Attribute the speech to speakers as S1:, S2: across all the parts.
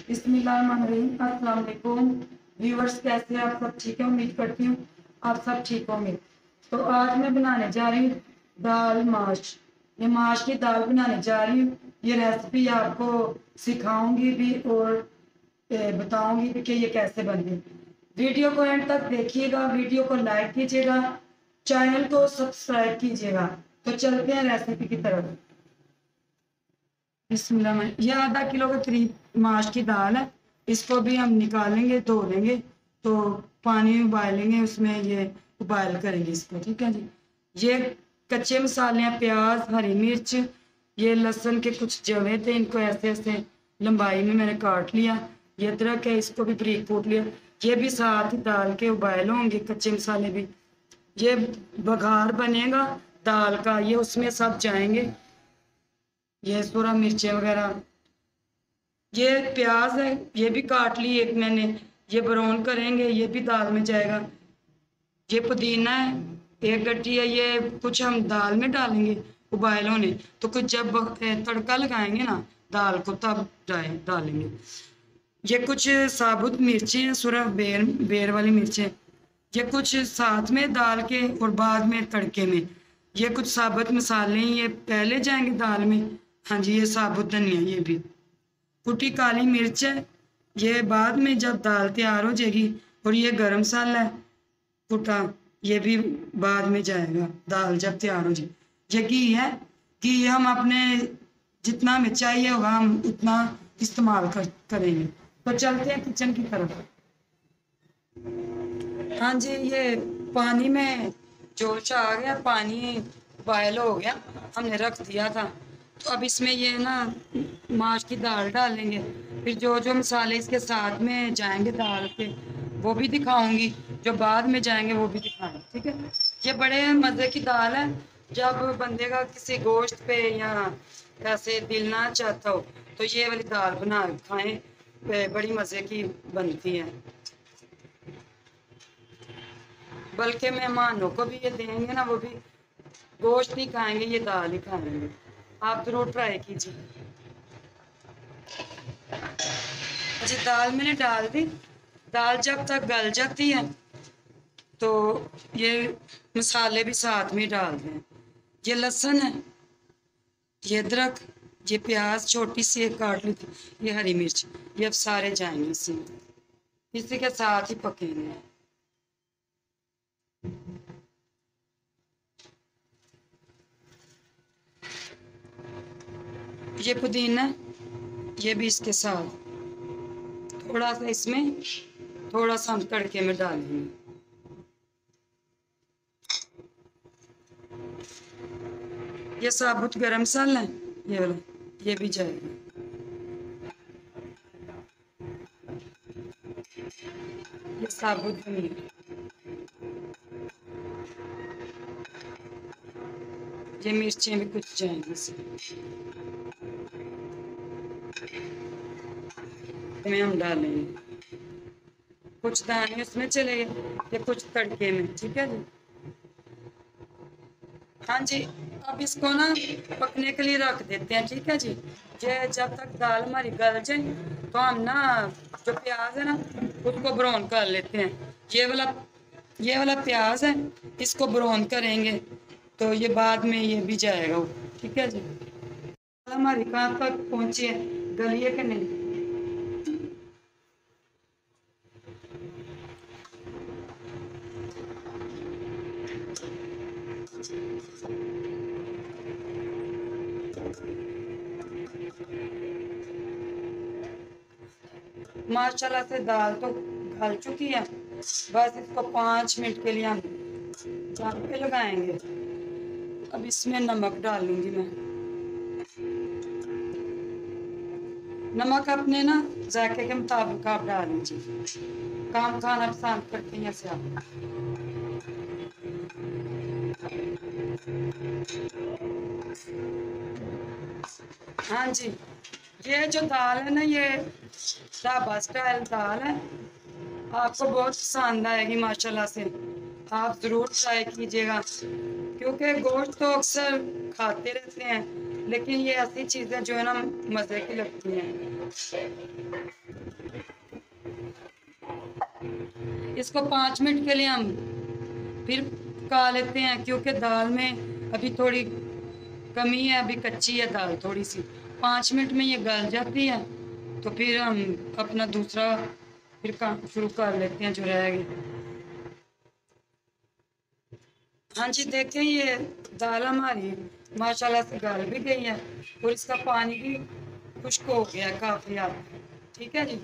S1: बिस्मिल्लाहिर्रहमानिर्रहीम। अस्सलाम वालेकुम व्यूअर्स, कैसे हैं आप सब? ठीक है, उम्मीद करती हूँ आप सब ठीक होंगे। तो आज मैं बनाने जा रही हूँ दाल माश। ये माश की दाल बनाने जा रही हूँ। ये रेसिपी आपको सिखाऊंगी भी और बताऊंगी भी कि ये कैसे बनती है। वीडियो को एंड तक देखिएगा, वीडियो को लाइक कीजिएगा, चैनल को सब्सक्राइब कीजिएगा। तो चलते हैं रेसिपी की तरफ। बिस्मिल्लाह। में ये आधा किलो के करीब माश की दाल है। इसको भी हम निकालेंगे, धो लेंगे, तो पानी में उबालेंगे, उसमें ये उबाल करेंगे इसको। ठीक है जी। ये कच्चे मसाले हैं, प्याज, हरी मिर्च, ये लहसुन के कुछ जवे थे, इनको ऐसे ऐसे लंबाई में मैंने काट लिया। ये अदरक है, इसको भी बारीक कूट लिया। ये भी साथ ही डाल के उबाल होंगे, कच्चे मसाले भी। ये बघार बनेगा दाल का, ये उसमें सब जाएंगे, ये सूरा मिर्चें वगैरह। ये प्याज है, ये भी काट ली एक मैंने, ये ब्राउन करेंगे, ये भी दाल में जाएगा। ये पुदीना है, एक गड्डी है, ये कुछ हम दाल में डालेंगे उबाल होने, तो कुछ जब तड़का लगाएंगे ना दाल को तब डालेंगे। ये कुछ साबुत मिर्ची हैं, सूरा बेर बेर वाली मिर्चें। ये कुछ साथ में दाल के और बाद में तड़के में। ये कुछ साबुत मसाले हैं, ये पहले जाएंगे दाल में। हाँ जी, ये साबुत धनिया, ये भी कुटी काली मिर्च है, ये बाद में जब दाल तैयार हो जाएगी। और ये गरम मसाला है कुटा, ये भी बाद में जाएगा दाल जब तैयार हो जाए। ये घी है, घी हम अपने जितना हमें चाहिए होगा हम उतना इस्तेमाल करेंगे। तो चलते हैं किचन की तरफ। हाँ जी, ये पानी में जोश आ गया, पानी बॉयल हो गया, हमने रख दिया था। तो अब इसमें ये ना माश की दाल डालेंगे, फिर जो जो मसाले इसके साथ में जाएंगे दाल के वो भी दिखाऊंगी, जो बाद में जाएंगे वो भी दिखाएंगे। ठीक है। ये बड़े मज़े की दाल है, जब बंदे का किसी गोश्त पे या ऐसे दिल ना चाहता हो तो ये वाली दाल बना खाएं, बड़ी मज़े की बनती है। बल्कि मेहमानों को भी ये देंगे ना, वो भी गोश्त नहीं खाएंगे, ये दाल ही खाएंगे। आप जरूर ट्राई कीजिए। अच्छा, दाल मैंने डाल दी। दाल जब तक गल जाती है तो ये मसाले भी साथ में डाल दें। ये लहसुन है, ये अदरक, ये प्याज छोटी सी एक काट ली थी, ये हरी मिर्च, ये अब सारे जाएंगे इसी के साथ ही पकेंगे। ये पुदीना, ये भी इसके साथ थोड़ा सा, इसमें थोड़ा सा हम तड़के में डालेंगे। ये साबुत गरम मसाला है, ये वाला, ये भी जाएगा। ये साबुत धनिया, ये मिर्चें भी कुछ जाएंगी इसमें हम डालेंगे। कुछ दाने उसमें चले गए, ये कुछ तड़के में। ठीक है जी। हाँ जी, अब इसको ना पकने के लिए रख देते हैं। ठीक है जी। ये जब तक दाल हमारी गल जाए तो हम ना जो प्याज है ना उसको ब्राउन कर लेते हैं। ये वाला प्याज है, इसको ब्राउन करेंगे, तो ये बाद में ये भी जाएगा। ठीक है जी। हमारी कहाँ तक पहुंची है, गली है कि नहीं? माशाल्लाह से दाल तो गल चुकी है। बस इसको 5 मिनट के लिए हम चाप पे लगाएंगे। अब इसमें नमक डालूंगी मैं। नमक अपने ना जायके के मुताबिक आप डाल लीजिए। काम खाना पसंद करते हैं ऐसे आप। हाँ जी, ये जो दाल है ना, ये ढाबा स्टाइल दाल है, आपको बहुत पसंद आएगी माशाल्लाह से। आप ज़रूर ट्राई कीजिएगा, क्योंकि गोश्त तो अक्सर खाते रहते हैं लेकिन ये ऐसी चीज़ें जो है ना मज़े की लगती हैं। इसको 5 मिनट के लिए हम फिर पका लेते हैं, क्योंकि दाल में अभी थोड़ी कमी है, अभी कच्ची है दाल थोड़ी सी। 5 मिनट में ये गल जाती है, तो फिर हम अपना दूसरा फिर काम शुरू कर लेते हैं जो रह गई। हाँ जी, देखें ये दाल हमारी माशाल्लाह से गल भी गई है और इसका पानी भी खुश्क हो गया काफ़ी हद तक। ठीक है जी,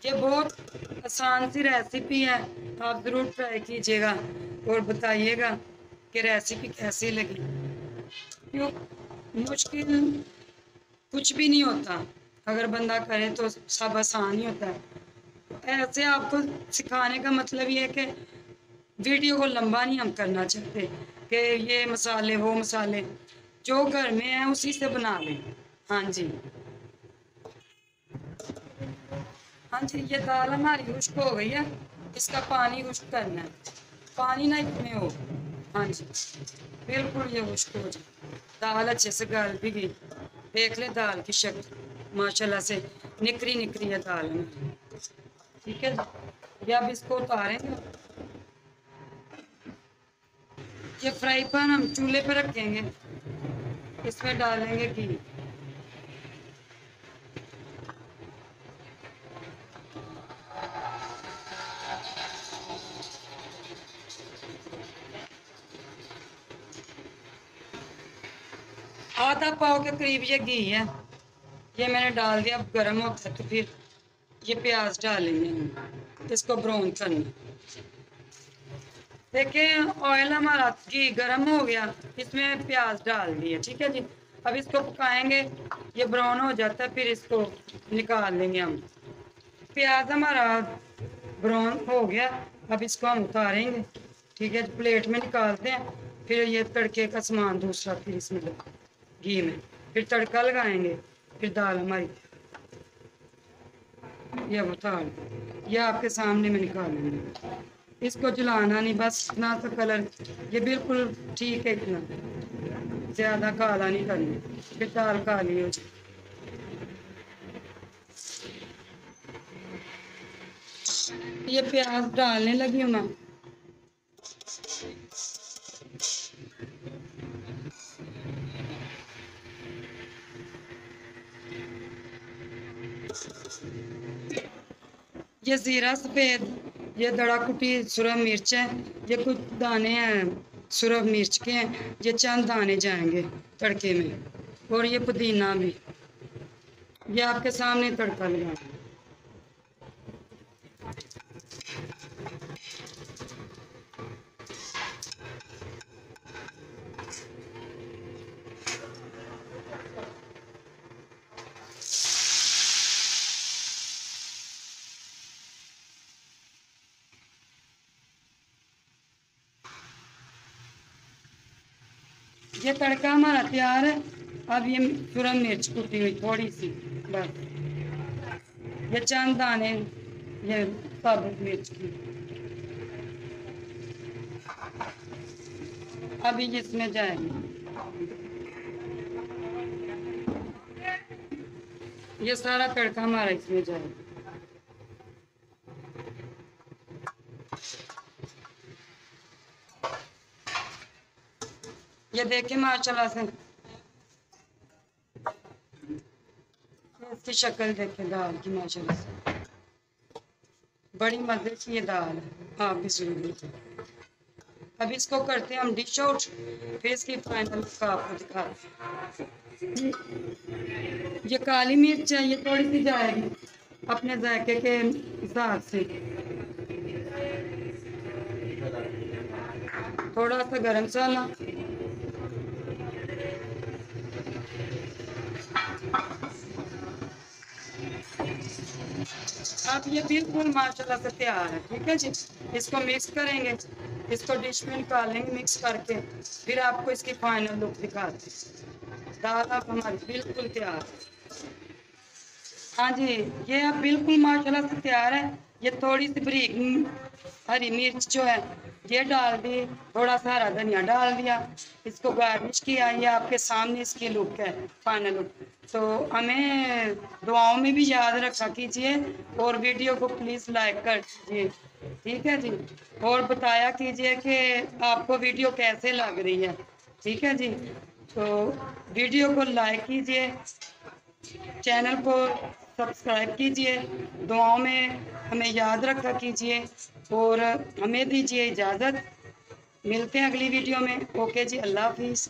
S1: ये बहुत आसान सी रेसिपी है, आप ज़रूर ट्राई कीजिएगा और बताइएगा कि रेसिपी कैसी लगी। क्यों मुश्किल कुछ भी नहीं होता, अगर बंदा करे तो सब आसान ही होता है। ऐसे आपको सिखाने का मतलब ये है कि वीडियो को लंबा नहीं हम करना चाहते कि ये मसाले वो मसाले, जो घर में है उसी से बना लें। हाँ जी, हाँ जी, ये दाल हमारी खुश्क हो गई है, इसका पानी खुश्क करना है, पानी ना इसमें हो। हाँ जी, बिल्कुल ये खुश्क हो जाए। दाल अच्छे से गल भी गई, देख ले दाल की शक्ल माशाल्लाह से निकरी निकरी है दाल में। ठीक है, ये अब इसको उतारेंगे। ये फ्राई पैन हम चूल्हे पर रखेंगे, इसमें डालेंगे घी। आधा पाव के करीब ये घी है, ये मैंने डाल दिया। अब गर्म होता है तो फिर ये प्याज डालेंगे हम, इसको ब्राउन करना। देखिए ऑयल हमारा घी गर्म हो गया, इसमें प्याज डाल दिए। ठीक है जी, अब इसको पकाएंगे, ये ब्राउन हो जाता है फिर इसको निकाल लेंगे हम। प्याज हमारा ब्राउन हो गया, अब इसको हम उतारेंगे। ठीक है, प्लेट में निकालते हैं, फिर ये तड़के का सामान दूसरा फिर इसमें घी में फिर तड़का लगाएंगे, फिर दाल हमारी ये उतार, ये आपके सामने में निकालेंगे। इसको जलाना नहीं, बस इतना सा कलर ये बिल्कुल ठीक है, इतना ज़्यादा काला नहीं करना, फिर दाल काली हो जाए। ये प्याज डालने लगी हूँ मैं। ये ज़ीरा सफ़ेद, ये दड़ा कुटी सुरख मिर्च है, ये कुछ दाने हैं सुरख मिर्च के हैं, ये चंद दाने जाएंगे तड़के में, और ये पुदीना भी, ये आपके सामने तड़का लगा। ये तड़का हमारा तैयार है। अब ये सुरख मिर्च कुटी हुई थोड़ी सी, बस ये चंद दाने ये साबुत मिर्च की, अभी इसमें जाएंगे। ये सारा तड़का हमारा इसमें जाएगा। ये देखें माशाल्लाह से इसकी शक्ल देखें दाल की, माशाल्लाह से बड़ी मजे की ये दाल है, आप भी जरूर देखें। अब इसको करते हैं हम डिश आउट, फिर इसकी फाइनल का आपको दिखाते हैं। ये काली मिर्च है, ये थोड़ी सी जाएगी अपने जायके के हिसाब से, थोड़ा सा गरम मसाला, अब ये बिल्कुल माशाल्लाह से तैयार है। ठीक है जी, इसको मिक्स करेंगे, इसको डिश में निकालेंगे मिक्स करके, फिर आपको इसकी फाइनल लुक दिखाते हैं। दाल अब हमारी बिल्कुल तैयार है। हाँ जी, ये अब बिल्कुल माशाल्लाह से तैयार है। ये थोड़ी सी बारीक हरी मिर्च जो है ये डाल दी, थोड़ा सा हरा धनिया डाल दिया, इसको गार्निश किया। ये आपके सामने इसकी लुक है, फाइनल लुक। तो हमें दुआओं में भी याद रखा कीजिए और वीडियो को प्लीज़ लाइक कर दीजिए, ठीक है जी। और बताया कीजिए कि आपको वीडियो कैसे लग रही है, ठीक है जी। तो वीडियो को लाइक कीजिए, चैनल को सब्सक्राइब कीजिए, दुआओं में हमें याद रखा कीजिए और हमें दीजिए इजाज़त। मिलते हैं अगली वीडियो में। ओके जी, अल्लाह हाफिज़।